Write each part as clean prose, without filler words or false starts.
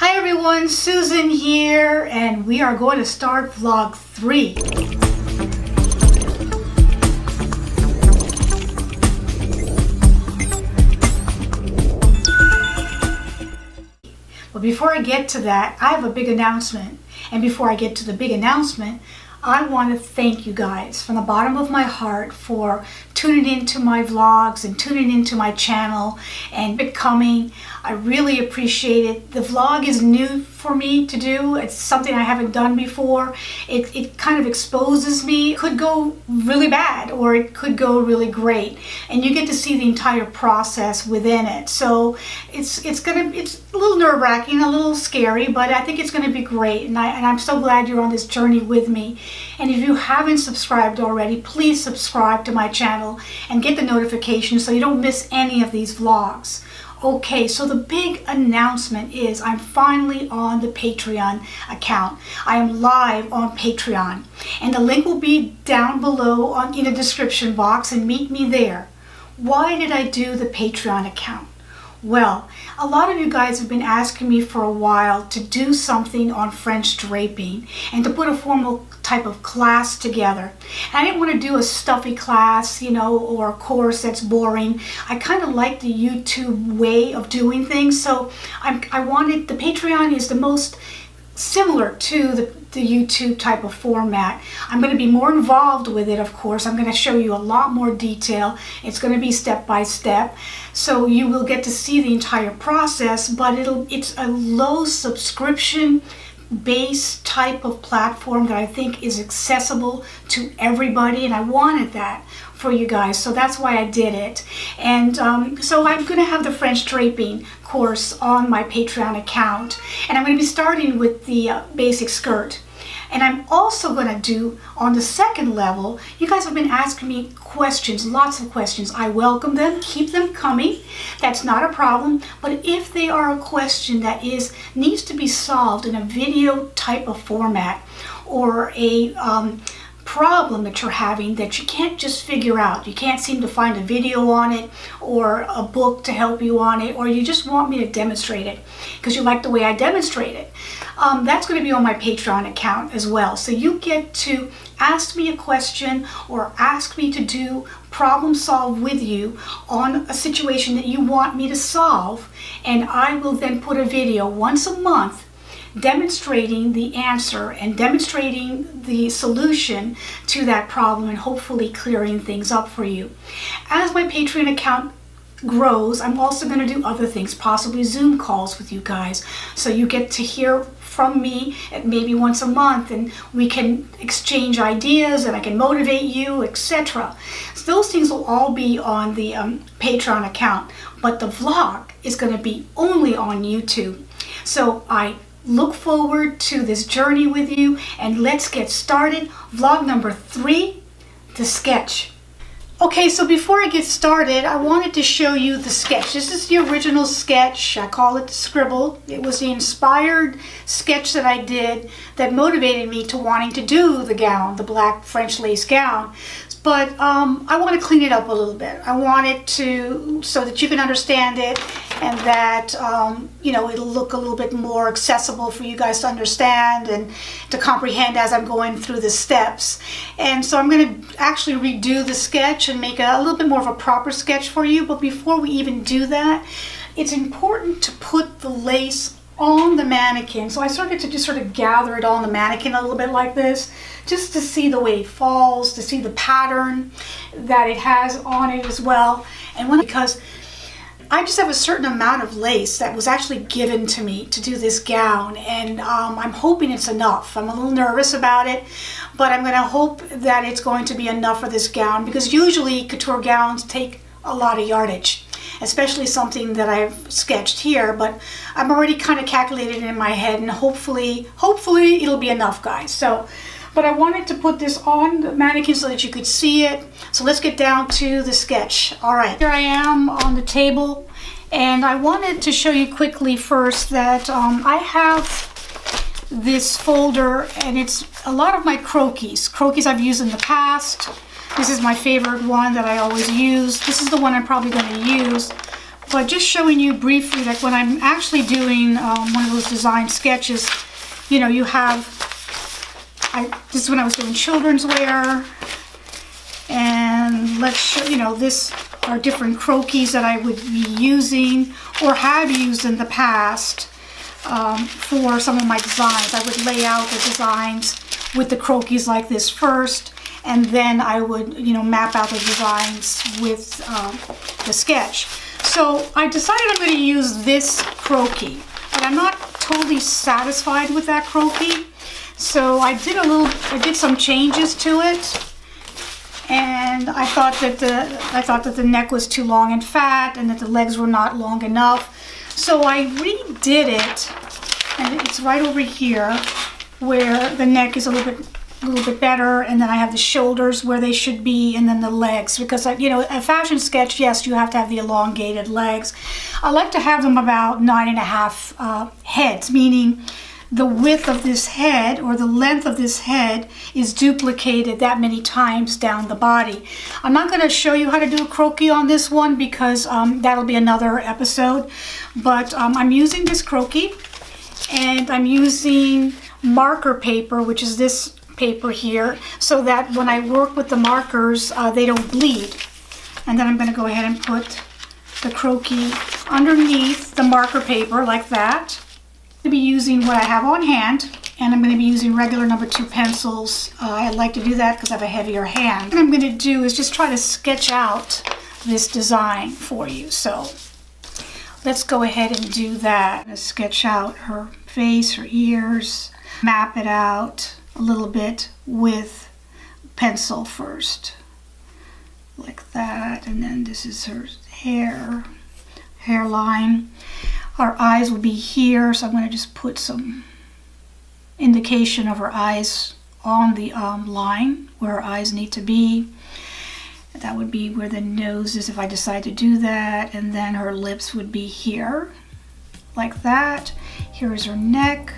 Hi everyone, Susan here, and we are going to start vlog 3. But before I get to that, I have a big announcement. And before I get to the big announcement, I want to thank you guys from the bottom of my heart for tuning into my vlogs and tuning into my channel and becoming. I really appreciate it. The vlog is new for me to do. It's something I haven't done before. It kind of exposes me. It could go really bad or it could go really great, and you get to see the entire process within it. So it's a little nerve-wracking, a little scary, but I think it's going to be great, and I'm so glad you're on this journey with me. And if you haven't subscribed already, please subscribe to my channel and get the notifications so you don't miss any of these vlogs. Okay, so the big announcement is I'm finally on the Patreon account. I am live on Patreon, and the link will be down below in the description box, and meet me there. Why did I do the Patreon account? Well, a lot of you guys have been asking me for a while to do something on French draping and to put a formal type of class together. And I didn't want to do a stuffy class, or a course that's boring. I kind of like the YouTube way of doing things, so I wanted, the Patreon is the most similar to the YouTube type of format. I'm going to be more involved with it, of course. I'm going to show you a lot more detail. It's going to be step by step, so you will get to see the entire process, but it's a low subscription based type of platform that I think is accessible to everybody, and I wanted that for you guys, so that's why I did it. And so I'm going to have the French draping course on my Patreon account, and I'm going to be starting with the basic skirt. And I'm also going to do, on the second level, you guys have been asking me questions, lots of questions. I welcome them, keep them coming. That's not a problem. But if they are a question that needs to be solved in a video type of format, or a problem that you're having that you can't just figure out, you can't seem to find a video on it or a book to help you on it, or you just want me to demonstrate it because you like the way I demonstrate it, that's going to be on my Patreon account as well. So you get to ask me a question or ask me to do problem solve with you on a situation that you want me to solve, and I will then put a video once a month demonstrating the answer and demonstrating the solution to that problem, and hopefully clearing things up for you. As my Patreon account grows, I'm also going to do other things, possibly Zoom calls with you guys, so you get to hear from me maybe once a month, and we can exchange ideas, and I can motivate you, etc. So those things will all be on the Patreon account, but the vlog is going to be only on YouTube. So I look forward to this journey with you, and let's get started. Vlog number 3, the sketch. Okay, so before I get started, I wanted to show you the sketch. This is the original sketch. I call it the scribble. It was the inspired sketch that I did that motivated me to wanting to do the gown, the black French lace gown. But I want to clean it up a little bit. I want it to, so that you can understand it, and that it'll look a little bit more accessible for you guys to understand and to comprehend as I'm going through the steps. And so I'm going to actually redo the sketch and make a little bit more of a proper sketch for you. But before we even do that, it's important to put the lace on the mannequin. So I started to just sort of gather it on the mannequin a little bit like this, just to see the way it falls, to see the pattern that it has on it as well. And because I just have a certain amount of lace that was actually given to me to do this gown, and I'm hoping it's enough. I'm a little nervous about it, but I'm going to hope that it's going to be enough for this gown, because usually couture gowns take a lot of yardage, especially something that I've sketched here, but I'm already kind of calculated it in my head, and hopefully it'll be enough, guys. But I wanted to put this on the mannequin so that you could see it. So let's get down to the sketch. All right, here I am on the table, and I wanted to show you quickly first that I have this folder, and it's a lot of my croquis I've used in the past. This is my favorite one that I always use. This is the one I'm probably going to use But just showing you briefly, like when I'm actually doing one of those design sketches, you know, you have, this is when I was doing children's wear, and let's show, you know, this are different croquis that I would be using or have used in the past for some of my designs. I would lay out the designs with the croquis like this first, and then I would, you know, map out the designs with the sketch. So I decided I'm going to use this croquis, but I'm not totally satisfied with that croquis. So I did some changes to it, and I thought that the neck was too long and fat, and that the legs were not long enough. So I redid it, and it's right over here where the neck is a little bit better, and then I have the shoulders where they should be, and then the legs, because you know, a fashion sketch, yes, you have to have the elongated legs. I like to have them about 9.5 heads, meaning the width of this head or the length of this head is duplicated that many times down the body. I'm not going to show you how to do a croquis on this one because that'll be another episode, but I'm using this croquis, and I'm using marker paper, which is this paper here, so that when I work with the markers, they don't bleed. And then I'm going to go ahead and put the croquis underneath the marker paper like that. I'm going to be using what I have on hand, and I'm going to be using regular number 2 pencils. I like to do that because I have a heavier hand. What I'm going to do is just try to sketch out this design for you. So let's go ahead and do that. I'm going to sketch out her face, her ears, map it out a little bit with pencil first, like that, and then this is her hairline. Our eyes will be here, so I'm going to just put some indication of her eyes on the line where her eyes need to be. That would be where the nose is if I decide to do that, and then her lips would be here, like that. Here's her neck.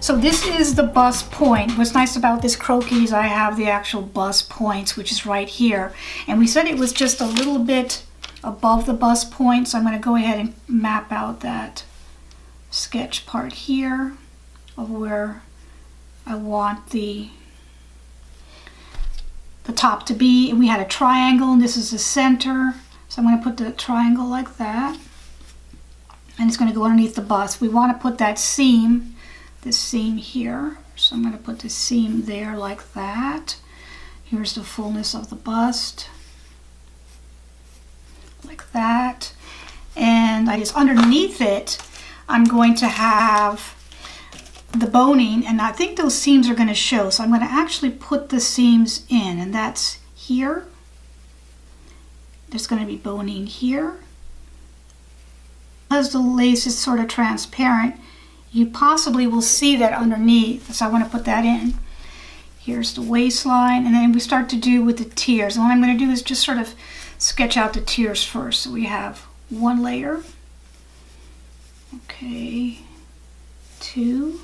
So this is the bust point. What's nice about this croquis is I have the actual bust points, which is right here. And we said it was just a little bit above the bust point, so I'm going to go ahead and map out that sketch part here of where I want the top to be. And we had a triangle, and this is the center. So I'm going to put the triangle like that. And it's going to go underneath the bust. We want to put that seam, this seam here. So I'm going to put the seam there like that. Here's the fullness of the bust, like that. And I just underneath it, I'm going to have the boning, and I think those seams are going to show. So I'm going to actually put the seams in, and that's here. There's going to be boning here. Because the lace is sort of transparent, you possibly will see that underneath, so I want to put that in. Here's the waistline, and then we start to do with the tiers. And what I'm going to do is just sort of sketch out the tiers first. So we have one layer, okay, 2,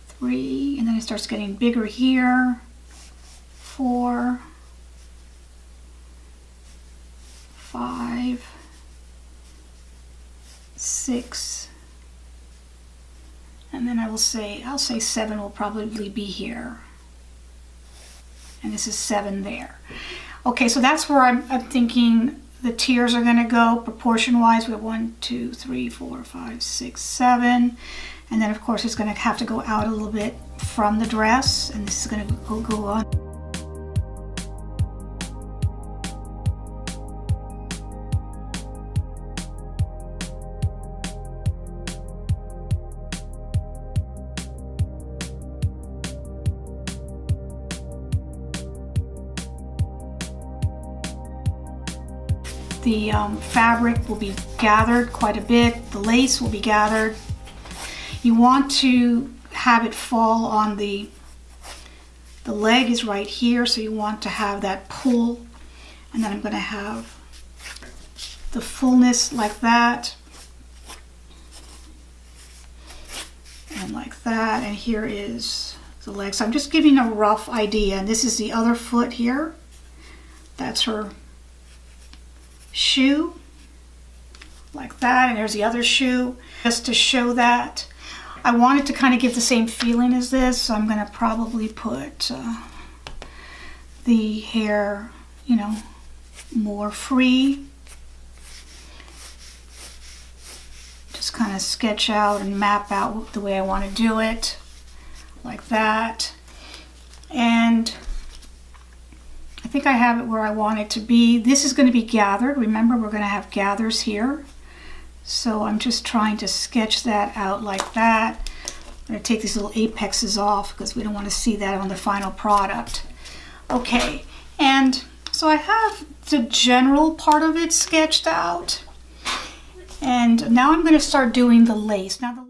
3, and then it starts getting bigger here, 4, 5, 6, and then I'll say 7 will probably be here, and this is 7 there. Okay, so that's where I'm thinking the tiers are going to go proportion wise. We have 1, 2, 3, 4, 5, 6, 7, and then of course it's going to have to go out a little bit from the dress, and this is going to go on. The fabric will be gathered quite a bit. The lace will be gathered. You want to have it fall on the leg is right here, so you want to have that pull. And then I'm going to have the fullness like that. And like that. And here is the leg. So I'm just giving a rough idea. And this is the other foot here. That's her shoe. Like that. And there's the other shoe. Just to show that. I wanted to kind of give the same feeling as this, so I'm going to probably put the hair, you know, more free. Just kind of sketch out and map out the way I want to do it, like that. And I think I have it where I want it to be. This is going to be gathered. Remember, we're going to have gathers here. So I'm just trying to sketch that out like that. I'm going to take these little apexes off because we don't want to see that on the final product. Okay, and so I have the general part of it sketched out. And now I'm going to start doing the lace. Now